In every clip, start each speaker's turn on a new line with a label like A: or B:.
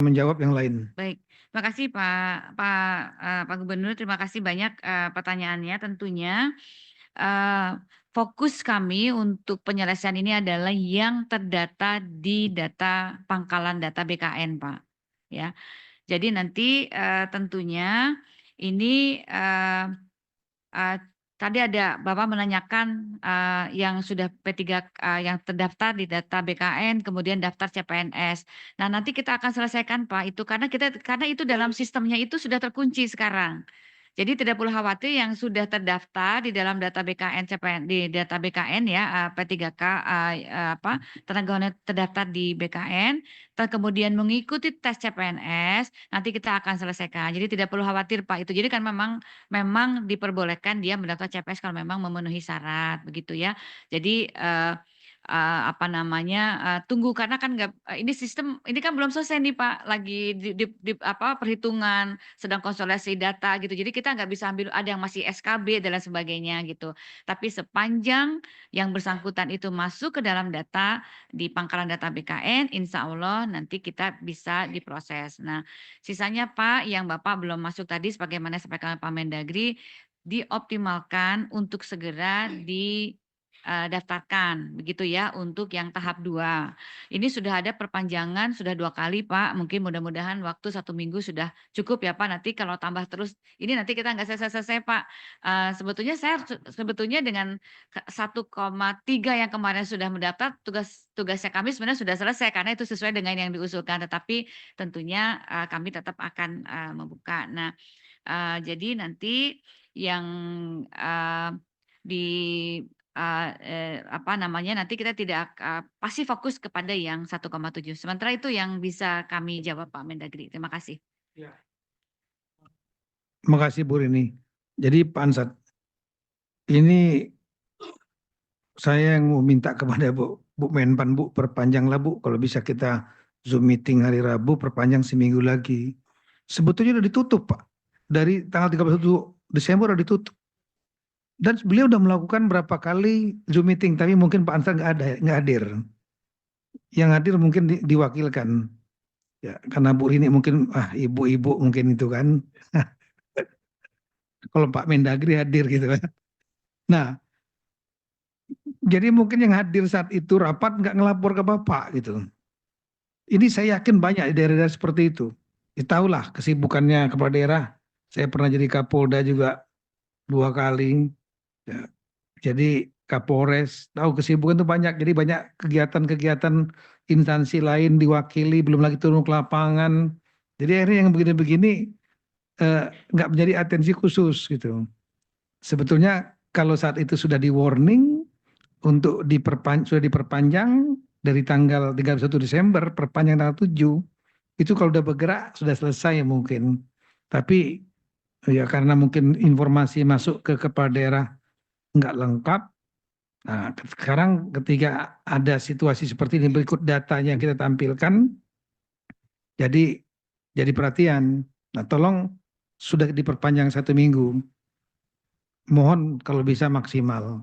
A: menjawab yang lain.
B: Baik, terima kasih Pak Gubernur, terima kasih banyak pertanyaannya. Tentunya fokus kami untuk penyelesaian ini adalah yang terdata di data pangkalan data BKN, Pak. Ya, jadi nanti tentunya ini tadi ada Bapak menanyakan yang sudah P3 yang terdaftar di data BKN, kemudian daftar CPNS. Nah, nanti kita akan selesaikan Pak itu karena itu dalam sistemnya itu sudah terkunci sekarang. Jadi tidak perlu khawatir yang sudah terdaftar di dalam data BKN CPN di data BKN ya P3K tenaga honorer terdaftar di BKN dan kemudian mengikuti tes CPNS nanti kita akan selesaikan. Jadi tidak perlu khawatir Pak itu. Jadi kan memang diperbolehkan dia mendaftar CPNS kalau memang memenuhi syarat begitu ya. Jadi tunggu karena kan ini sistem ini kan belum selesai nih Pak, lagi perhitungan, sedang konsolidasi data gitu. Jadi kita nggak bisa ambil ada yang masih SKB dan lain sebagainya gitu. Tapi sepanjang yang bersangkutan itu masuk ke dalam data di pangkalan data BKN, insya Allah nanti kita bisa diproses. Nah, sisanya Pak yang Bapak belum masuk tadi sebagaimana disampaikan Pak Mendagri dioptimalkan untuk segera daftarkan begitu ya untuk yang tahap 2. Ini sudah ada perpanjangan sudah 2 kali Pak, mungkin mudah-mudahan waktu 1 minggu sudah cukup ya Pak, nanti kalau tambah terus ini nanti kita nggak selesai-selesai Pak. Sebetulnya dengan 1,3 yang kemarin sudah mendaftar, tugasnya kami sebenarnya sudah selesai karena itu sesuai dengan yang diusulkan, tetapi tentunya kami tetap akan membuka. Nah, jadi nanti yang di nanti kita tidak pasti fokus kepada yang 1,7. Sementara itu yang bisa kami jawab Pak Mendagri. Terima kasih.
A: Terima kasih Bu Rini. Jadi Pak Ansat, ini saya yang mau minta kepada Bu Menpan, Bu, perpanjanglah Bu, kalau bisa kita Zoom meeting hari Rabu, perpanjang seminggu lagi. Sebetulnya udah ditutup Pak, dari tanggal 31 Desember udah ditutup. Dan beliau udah melakukan berapa kali Zoom meeting, tapi mungkin Pak Ansat nggak hadir. Yang hadir mungkin diwakilkan. Ya, karena Bu Rini mungkin ibu-ibu mungkin itu kan. Kalau Pak Mendagri hadir gitu kan. Nah, jadi mungkin yang hadir saat itu rapat nggak ngelapor ke Bapak gitu. Ini saya yakin banyak di daerah-daerah seperti itu. Ya, tahulah kesibukannya kepala daerah. Saya pernah jadi Kapolda juga 2 kali. Ya, jadi Kapolres, tahu kesibukan itu banyak. Jadi banyak kegiatan-kegiatan instansi lain diwakili, belum lagi turun ke lapangan. Jadi akhirnya yang begini-begini nggak menjadi atensi khusus gitu. Sebetulnya kalau saat itu sudah di warning untuk sudah diperpanjang dari tanggal 31 Desember, perpanjang tanggal 7, itu kalau udah bergerak sudah selesai mungkin. Tapi ya karena mungkin informasi masuk ke kepala daerah nggak lengkap. Nah, sekarang ketika ada situasi seperti ini berikut datanya yang kita tampilkan, jadi perhatian. Nah, tolong sudah diperpanjang 1 minggu. Mohon kalau bisa maksimal.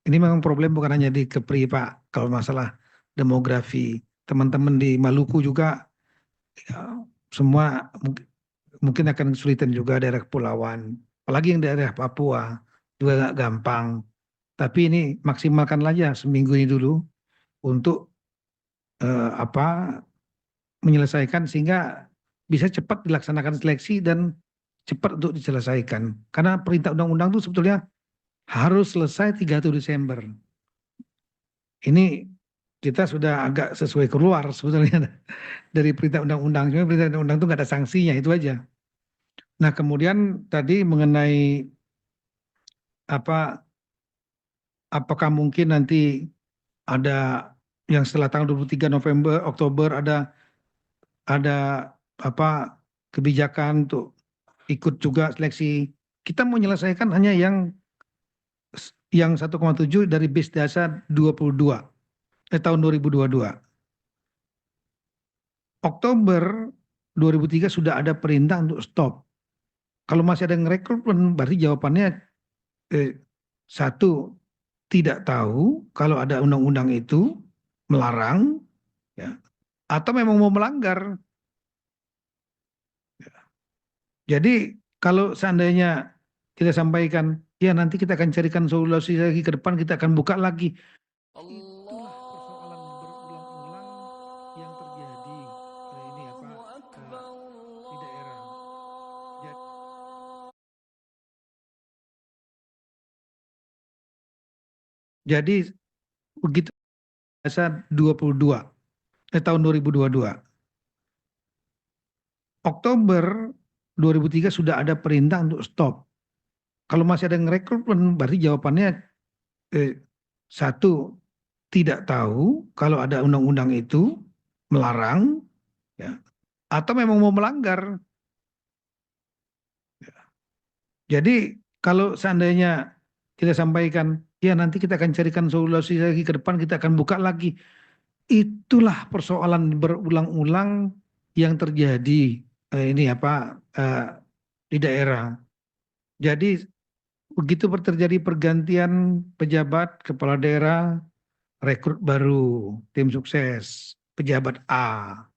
A: Ini memang problem bukan hanya di Kepri Pak, kalau masalah demografi. Teman-teman di Maluku juga ya, semua mungkin akan kesulitan juga daerah kepulauan. Apalagi yang daerah Papua juga gak gampang. Tapi ini maksimalkan aja seminggu ini dulu untuk menyelesaikan sehingga bisa cepat dilaksanakan seleksi dan cepat untuk diselesaikan. Karena perintah undang-undang itu sebetulnya harus selesai 31 Desember. Ini kita sudah agak sesuai keluar sebetulnya dari perintah undang-undang. Cuma perintah undang-undang itu nggak ada sanksinya, itu aja. Nah, kemudian tadi mengenai apakah mungkin nanti ada yang setelah tanggal 23 Oktober ada kebijakan untuk ikut juga seleksi. Kita mau menyelesaikan hanya yang 1,7 dari base dasar 22 tahun 2022. Oktober 2003 sudah ada perintah untuk stop. Kalau masih ada yang rekrutmen, berarti jawabannya satu, tidak tahu kalau ada undang-undang itu melarang, ya, atau memang mau melanggar. Jadi kalau seandainya kita sampaikan, ya nanti kita akan carikan solusi lagi ke depan, kita akan buka lagi. Itulah persoalan berulang-ulang yang terjadi ini apa di daerah. Jadi begitu bahasa 22 tahun 2022. Oktober 2003 sudah ada perintah untuk stop. Kalau masih ada yang rekrutmen, berarti jawabannya satu, tidak tahu kalau ada undang-undang itu melarang, ya, atau memang mau melanggar. Jadi kalau seandainya kita sampaikan, ya nanti kita akan carikan solusi lagi ke depan, kita akan buka lagi. Itulah persoalan berulang-ulang yang terjadi ini apa di daerah. Jadi begitu terjadi pergantian pejabat kepala daerah, rekrut baru, tim sukses, pejabat A.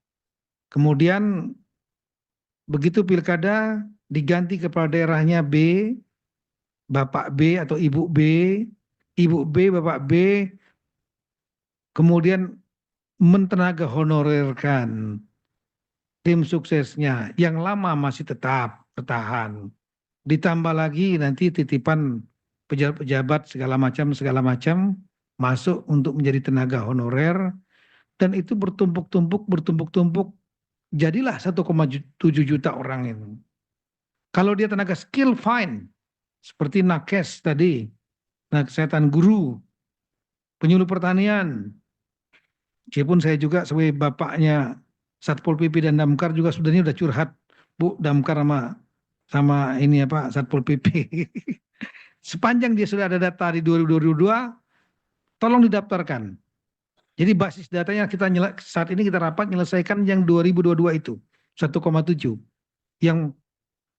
A: Kemudian begitu pilkada diganti kepala daerahnya B, Bapak B atau Ibu B, Bapak B, kemudian mentenaga honorerkan tim suksesnya. Yang lama masih tetap bertahan. Ditambah lagi nanti titipan pejabat-pejabat segala macam masuk untuk menjadi tenaga honorer, dan itu bertumpuk-tumpuk, jadilah 1,7 juta orang itu. Kalau dia tenaga skill fine, seperti nakes tadi, nah kesehatan guru, penyuluh pertanian, meskipun saya juga sebagai bapaknya Satpol PP dan Damkar juga sudah curhat, Bu, Damkar sama ini apa Satpol PP. Sepanjang dia sudah ada data di 2022, tolong didaftarkan. Jadi basis datanya saat ini kita rapat menyelesaikan yang 2022 itu 1,7. Yang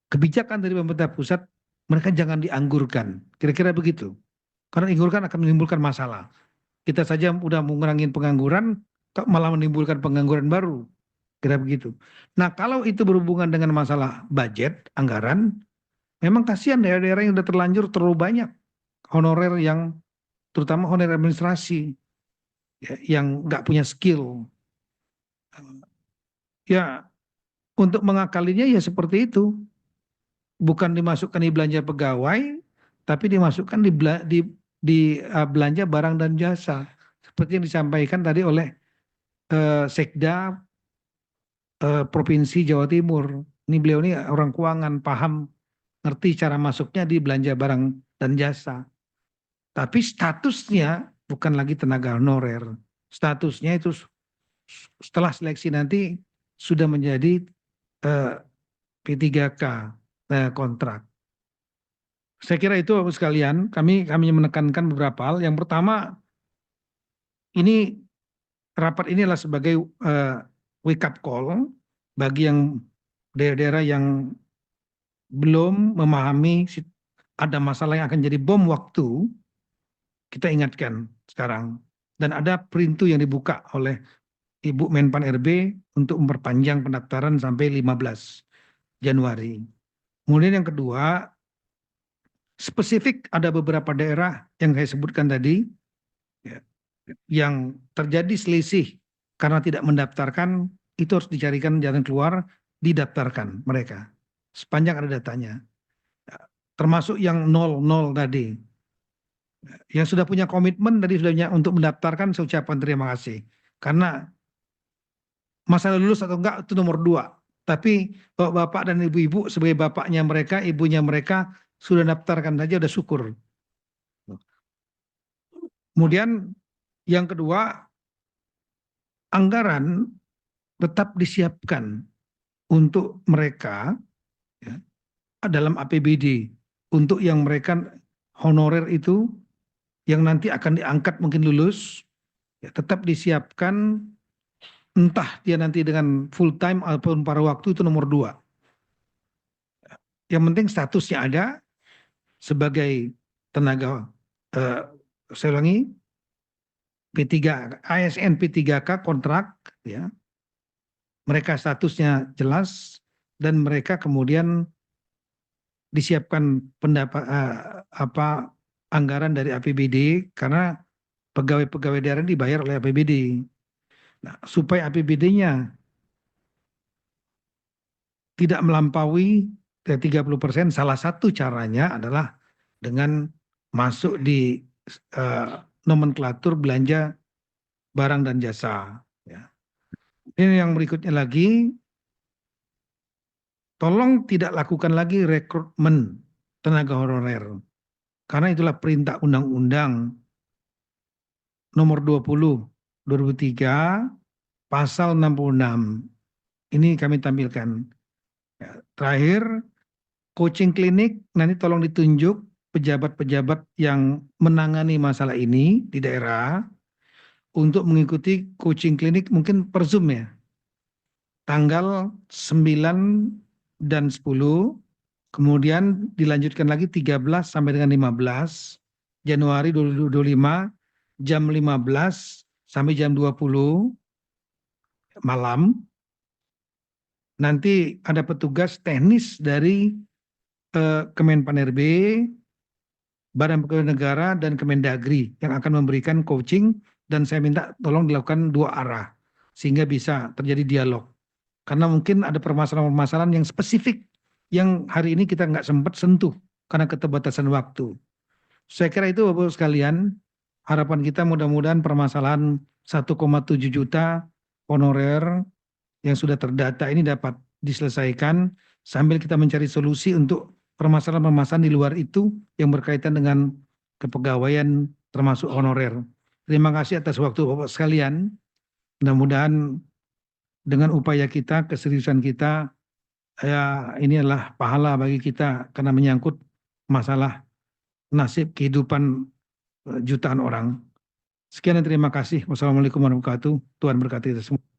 A: kebijakan dari pemerintah pusat, mereka jangan dianggurkan. Kira-kira begitu. Karena dianggurkan akan menimbulkan masalah. Kita saja udah mengurangi pengangguran, malah menimbulkan pengangguran baru. Kira begitu. Nah, kalau itu berhubungan dengan masalah budget, anggaran, memang kasihan daerah-daerah yang sudah terlanjur terlalu banyak honorer yang, terutama honorer administrasi, ya, yang nggak punya skill. Ya, untuk mengakalinya ya seperti itu. Bukan dimasukkan di belanja pegawai, tapi dimasukkan di belanja barang dan jasa. Seperti yang disampaikan tadi oleh Sekda Provinsi Jawa Timur. Ini beliau ini orang keuangan, paham, ngerti cara masuknya di belanja barang dan jasa. Tapi statusnya bukan lagi tenaga honorer. Statusnya itu setelah seleksi nanti sudah menjadi P3K kontrak. Saya kira itu Bapak sekalian, kami menekankan beberapa hal. Yang pertama, ini rapat ini adalah sebagai wake up call bagi yang daerah-daerah yang belum memahami ada masalah yang akan jadi bom waktu. Kita ingatkan sekarang. Dan ada perintu yang dibuka oleh Ibu Menpan RB untuk memperpanjang pendaftaran sampai 15 Januari. Kemudian yang kedua, spesifik ada beberapa daerah yang saya sebutkan tadi, ya, yang terjadi selisih karena tidak mendaftarkan, itu harus dicarikan jalan keluar, didaftarkan mereka. Sepanjang ada datanya. Termasuk yang 00 tadi. Yang sudah punya komitmen tadi sudah untuk mendaftarkan, saya ucapkan terima kasih. Karena masalah lulus atau enggak itu nomor 2. Tapi bapak dan ibu-ibu sebagai bapaknya mereka, ibunya mereka sudah daftarkan saja, sudah syukur. Kemudian yang kedua, anggaran tetap disiapkan untuk mereka, ya, dalam APBD untuk yang mereka honorer itu yang nanti akan diangkat mungkin lulus, ya, tetap disiapkan, entah dia nanti dengan full time ataupun paruh waktu, itu nomor 2. Yang penting statusnya ada sebagai tenaga saya ulangi, P3 ASN P3K kontrak, ya. Mereka statusnya jelas dan mereka kemudian disiapkan anggaran dari APBD karena pegawai-pegawai daerah dibayar oleh APBD. Nah, supaya APBD-nya tidak melampaui 30%, salah satu caranya adalah dengan masuk di nomenklatur belanja barang dan jasa. Ya. Ini yang berikutnya lagi, tolong tidak lakukan lagi rekrutmen tenaga honorer. Karena itulah perintah Undang-Undang nomor 20 2003 pasal 66. Ini kami tampilkan. Ya, terakhir, coaching klinik nanti tolong ditunjuk pejabat-pejabat yang menangani masalah ini di daerah untuk mengikuti coaching klinik mungkin per Zoom ya. Tanggal 9 dan 10, kemudian dilanjutkan lagi 13 sampai dengan 15 Januari 2025 jam 15 sampai jam 20 malam. Nanti ada petugas teknis dari Kemenpan-RB, Badan Pegawai Negara, dan Kemendagri yang akan memberikan coaching, dan saya minta tolong dilakukan 2 arah sehingga bisa terjadi dialog. Karena mungkin ada permasalahan-permasalahan yang spesifik yang hari ini kita nggak sempat sentuh karena keterbatasan waktu. Saya kira itu Bapak sekalian, harapan kita mudah-mudahan permasalahan 1,7 juta honorer yang sudah terdata ini dapat diselesaikan sambil kita mencari solusi untuk permasalahan-permasalahan di luar itu yang berkaitan dengan kepegawaian termasuk honorer. Terima kasih atas waktu Bapak sekalian. Mudah-mudahan dengan upaya kita, keseriusan kita, ya ini adalah pahala bagi kita karena menyangkut masalah nasib kehidupan jutaan orang. Sekian dan terima kasih. Wassalamualaikum warahmatullahi wabarakatuh. Tuhan berkati kita semua.